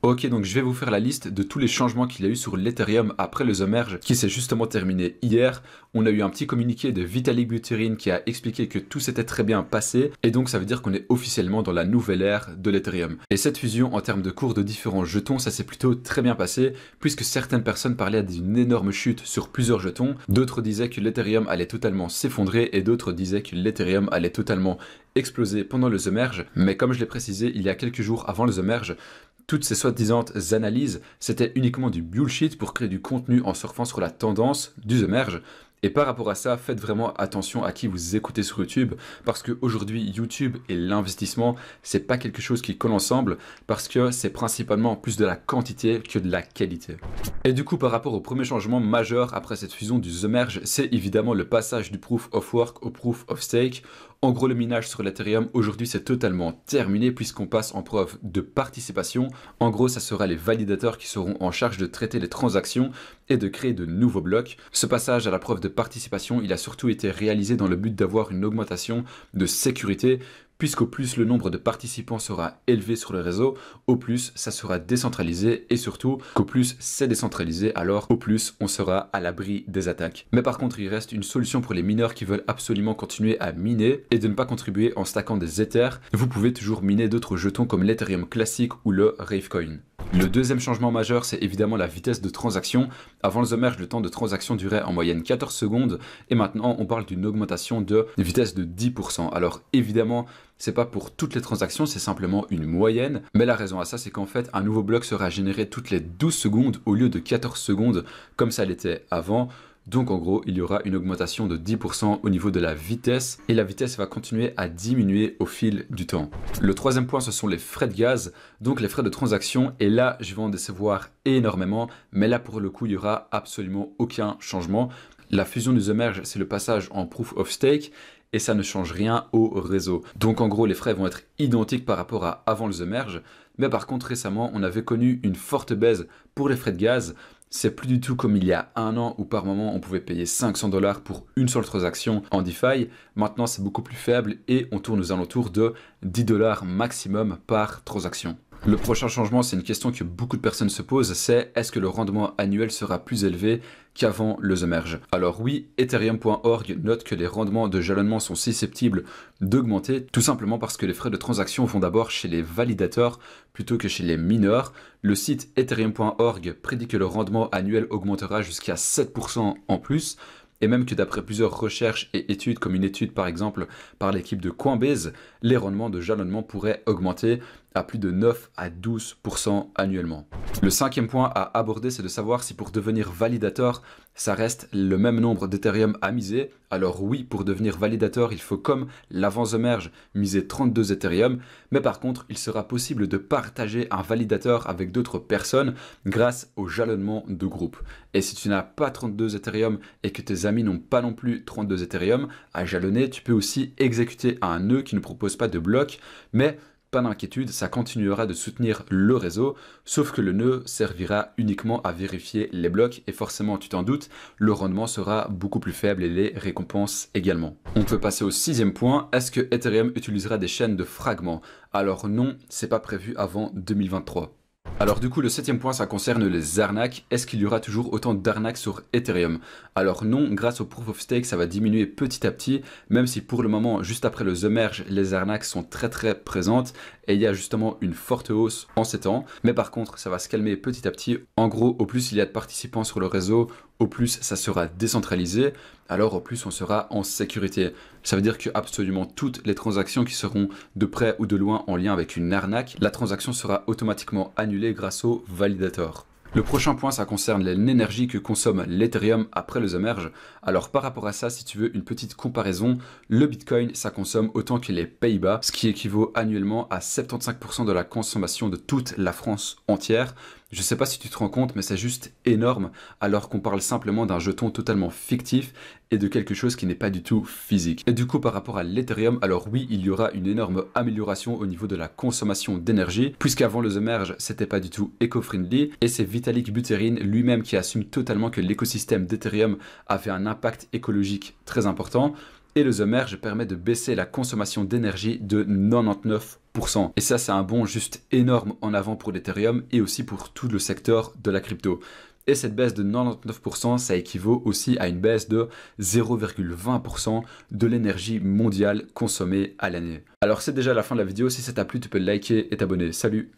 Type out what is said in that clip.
Ok, donc je vais vous faire la liste de tous les changements qu'il y a eu sur l'Ethereum après le The Merge qui s'est justement terminé hier. On a eu un petit communiqué de Vitalik Buterin qui a expliqué que tout s'était très bien passé et donc ça veut dire qu'on est officiellement dans la nouvelle ère de l'Ethereum. Et cette fusion en termes de cours de différents jetons, ça s'est plutôt très bien passé puisque certaines personnes parlaient d'une énorme chute sur plusieurs jetons, d'autres disaient que l'Ethereum allait totalement s'effondrer et d'autres disaient que l'Ethereum allait totalement exploser pendant le The Merge. Mais comme je l'ai précisé il y a quelques jours avant le The Merge, toutes ces soi-disant analyses, c'était uniquement du bullshit pour créer du contenu en surfant sur la tendance du The Merge. Et par rapport à ça, faites vraiment attention à qui vous écoutez sur YouTube, parce qu'aujourd'hui, YouTube et l'investissement, c'est pas quelque chose qui colle ensemble, parce que c'est principalement plus de la quantité que de la qualité. Et du coup, par rapport au premier changement majeur après cette fusion du The Merge, c'est évidemment le passage du Proof of Work au Proof of Stake. En gros, le minage sur l'Ethereum, aujourd'hui, c'est totalement terminé puisqu'on passe en preuve de participation. En gros, ça sera les validateurs qui seront en charge de traiter les transactions et de créer de nouveaux blocs. Ce passage à la preuve de participation, il a surtout été réalisé dans le but d'avoir une augmentation de sécurité, puisqu'au plus le nombre de participants sera élevé sur le réseau, au plus ça sera décentralisé et surtout qu'au plus c'est décentralisé, alors au plus on sera à l'abri des attaques. Mais par contre, il reste une solution pour les mineurs qui veulent absolument continuer à miner et de ne pas contribuer en stackant des Ethers. Vous pouvez toujours miner d'autres jetons comme l'Ethereum classique ou le Ravecoin. Le deuxième changement majeur, c'est évidemment la vitesse de transaction. Avant le The Merge, le temps de transaction durait en moyenne 14 secondes et maintenant on parle d'une augmentation de vitesse de 10%. Alors évidemment, c'est pas pour toutes les transactions, c'est simplement une moyenne. Mais la raison à ça, c'est qu'en fait, un nouveau bloc sera généré toutes les 12 secondes au lieu de 14 secondes comme ça l'était avant. Donc en gros, il y aura une augmentation de 10% au niveau de la vitesse et la vitesse va continuer à diminuer au fil du temps. Le troisième point, ce sont les frais de gaz, donc les frais de transaction. Et là, je vais en décevoir énormément, mais là pour le coup, il n'y aura absolument aucun changement. La fusion du The Merge, c'est le passage en Proof of Stake et ça ne change rien au réseau. Donc en gros, les frais vont être identiques par rapport à avant le The Merge. Mais par contre, récemment, on avait connu une forte baisse pour les frais de gaz. C'est plus du tout comme il y a un an où par moment on pouvait payer 500 $ pour une seule transaction en DeFi. Maintenant c'est beaucoup plus faible et on tourne aux alentours de 10 $ maximum par transaction. Le prochain changement, c'est une question que beaucoup de personnes se posent, c'est est-ce que le rendement annuel sera plus élevé qu'avant le The Merge? Alors oui, Ethereum.org note que les rendements de jalonnement sont susceptibles d'augmenter, tout simplement parce que les frais de transaction vont d'abord chez les validateurs plutôt que chez les mineurs. Le site Ethereum.org prédit que le rendement annuel augmentera jusqu'à 7% en plus, et même que d'après plusieurs recherches et études, comme une étude par exemple par l'équipe de Coinbase, les rendements de jalonnement pourraient augmenter à plus de 9 à 12% annuellement. Le cinquième point à aborder, c'est de savoir si pour devenir validateur, ça reste le même nombre d'Ethereum à miser. Alors oui, pour devenir validateur, il faut comme l'avant The Merge miser 32 Ethereum, mais par contre, il sera possible de partager un validateur avec d'autres personnes grâce au jalonnement de groupe. Et si tu n'as pas 32 Ethereum et que tes amis n'ont pas non plus 32 Ethereum à jalonner, tu peux aussi exécuter un nœud qui ne propose pas de bloc, mais pas d'inquiétude, ça continuera de soutenir le réseau, sauf que le nœud servira uniquement à vérifier les blocs et forcément, tu t'en doutes, le rendement sera beaucoup plus faible et les récompenses également. On peut passer au sixième point, est-ce que Ethereum utilisera des chaînes de fragments? Alors non, c'est pas prévu avant 2023. Alors du coup, le septième point, ça concerne les arnaques. Est-ce qu'il y aura toujours autant d'arnaques sur Ethereum? Alors non, grâce au Proof of Stake, ça va diminuer petit à petit, même si pour le moment, juste après le The Merge, les arnaques sont très présentes et il y a justement une forte hausse en ces temps. Mais par contre, ça va se calmer petit à petit. En gros, au plus il y a de participants sur le réseau, au plus ça sera décentralisé, alors au plus on sera en sécurité. Ça veut dire que absolument toutes les transactions qui seront de près ou de loin en lien avec une arnaque, la transaction sera automatiquement annulée grâce au validateur. Le prochain point, ça concerne l'énergie que consomme l'Ethereum après le The Merge. Alors par rapport à ça, si tu veux une petite comparaison, le Bitcoin, ça consomme autant que les Pays-Bas, ce qui équivaut annuellement à 75% de la consommation de toute la France entière. Je sais pas si tu te rends compte, mais c'est juste énorme, alors qu'on parle simplement d'un jeton totalement fictif et de quelque chose qui n'est pas du tout physique. Et du coup, par rapport à l'Ethereum, alors oui, il y aura une énorme amélioration au niveau de la consommation d'énergie, puisqu'avant le The Merge, c'était pas du tout éco-friendly, et c'est Vitalik Buterin lui-même qui assume totalement que l'écosystème d'Ethereum avait un impact écologique très important. Et le The Merge permet de baisser la consommation d'énergie de 99%. Et ça, c'est un bond juste énorme en avant pour l'Ethereum et aussi pour tout le secteur de la crypto. Et cette baisse de 99%, ça équivaut aussi à une baisse de 0,20% de l'énergie mondiale consommée à l'année. Alors c'est déjà la fin de la vidéo, si ça t'a plu, tu peux liker et t'abonner. Salut!